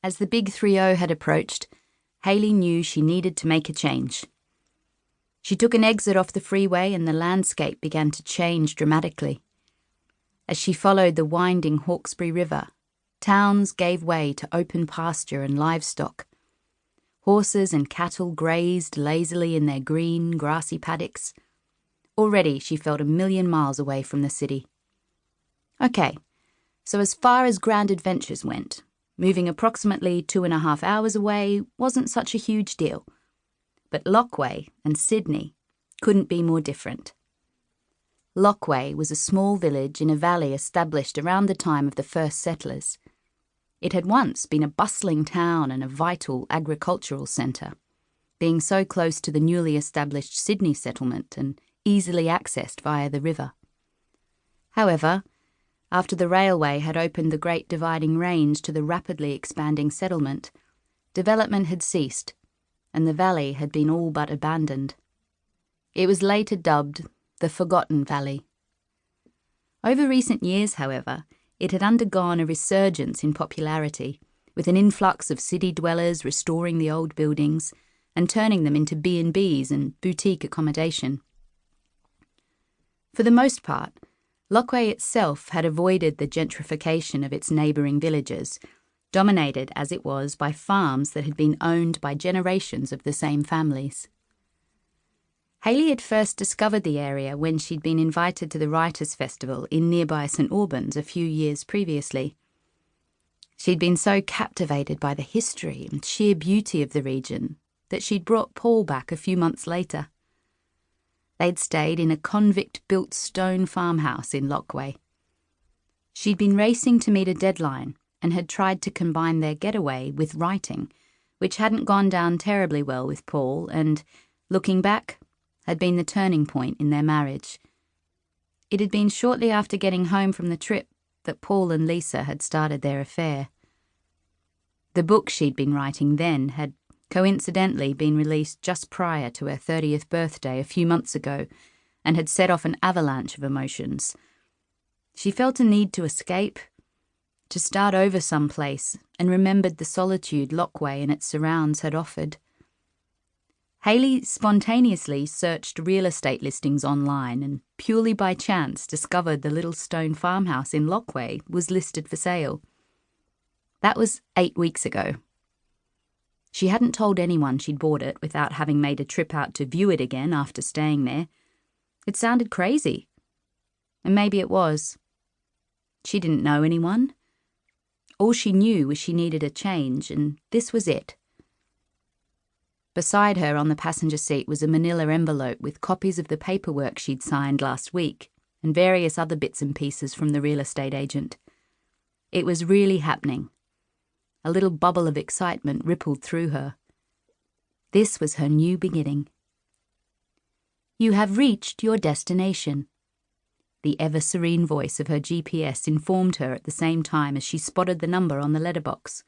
As the big 3-0 had approached, Hayley knew she needed to make a change. She took an exit off the freeway and the landscape began to change dramatically. As she followed the winding Hawkesbury River, towns gave way to open pasture and livestock. Horses and cattle grazed lazily in their green, grassy paddocks. Already she felt 1,000,000 miles away from the city. Okay, so as far as grand adventures went, moving approximately 2.5 hours away wasn't such a huge deal. But Lockway and Sydney couldn't be more different. Lockway was a small village in a valley established around the time of the first settlers. It had once been a bustling town and a vital agricultural centre, being so close to the newly established Sydney settlement and easily accessed via the river. However, after the railway had opened the Great Dividing Range to the rapidly expanding settlement, development had ceased, and the valley had been all but abandoned. It was later dubbed the Forgotten Valley. Over recent years, however, it had undergone a resurgence in popularity, with an influx of city dwellers restoring the old buildings and turning them into B&Bs and boutique accommodation. For the most part, Lockway itself had avoided the gentrification of its neighbouring villages, dominated as it was by farms that had been owned by generations of the same families. Hayley had first discovered the area when she'd been invited to the Writers' Festival in nearby St Albans a few years previously. She'd been so captivated by the history and sheer beauty of the region that she'd brought Paul back a few months later. They'd stayed in a convict-built stone farmhouse in Lockway. She'd been racing to meet a deadline and had tried to combine their getaway with writing, which hadn't gone down terribly well with Paul and, looking back, had been the turning point in their marriage. It had been shortly after getting home from the trip that Paul and Lisa had started their affair. The book she'd been writing then had coincidentally been released just prior to her 30th birthday a few months ago and had set off an avalanche of emotions. She felt a need to escape, to start over someplace, and remembered the solitude Lockway and its surrounds had offered. Hayley spontaneously searched real estate listings online and purely by chance discovered the little stone farmhouse in Lockway was listed for sale. That was 8 weeks ago. She hadn't told anyone she'd bought it without having made a trip out to view it again after staying there. It sounded crazy. And maybe it was. She didn't know anyone. All she knew was she needed a change, and this was it. Beside her on the passenger seat was a manila envelope with copies of the paperwork she'd signed last week and various other bits and pieces from the real estate agent. It was really happening. A little bubble of excitement rippled through her. This was her new beginning. "You have reached your destination," the ever-serene voice of her GPS informed her at the same time as she spotted the number on the letterbox.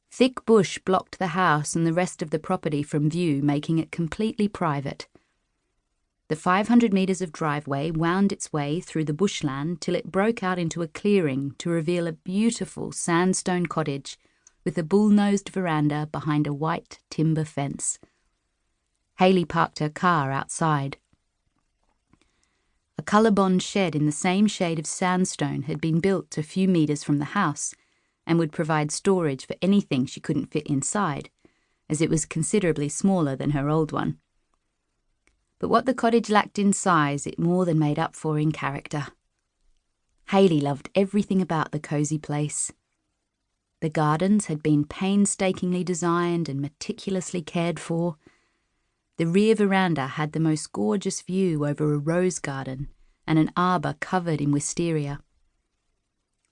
Thick bush blocked the house and the rest of the property from view, making it completely private. The 500 metres of driveway wound its way through the bushland till it broke out into a clearing to reveal a beautiful sandstone cottage with a bull-nosed veranda behind a white timber fence. Hayley parked her car outside. A colour-bond shed in the same shade of sandstone had been built a few metres from the house and would provide storage for anything she couldn't fit inside, as it was considerably smaller than her old one. But what the cottage lacked in size, it more than made up for in character. Hayley loved everything about the cosy place. The gardens had been painstakingly designed and meticulously cared for. The rear veranda had the most gorgeous view over a rose garden and an arbour covered in wisteria.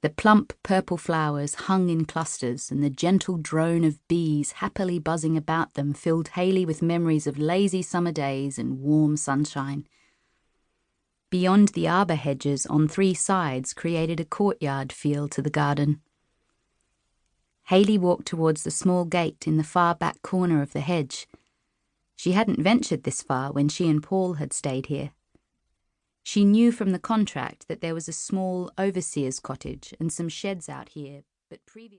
The plump purple flowers hung in clusters, and the gentle drone of bees happily buzzing about them filled Hayley with memories of lazy summer days and warm sunshine. Beyond the arbour hedges on 3 sides created a courtyard feel to the garden. Hayley walked towards the small gate in the far back corner of the hedge. She hadn't ventured this far when she and Paul had stayed here. She knew from the contract that there was a small overseer's cottage and some sheds out here, but previously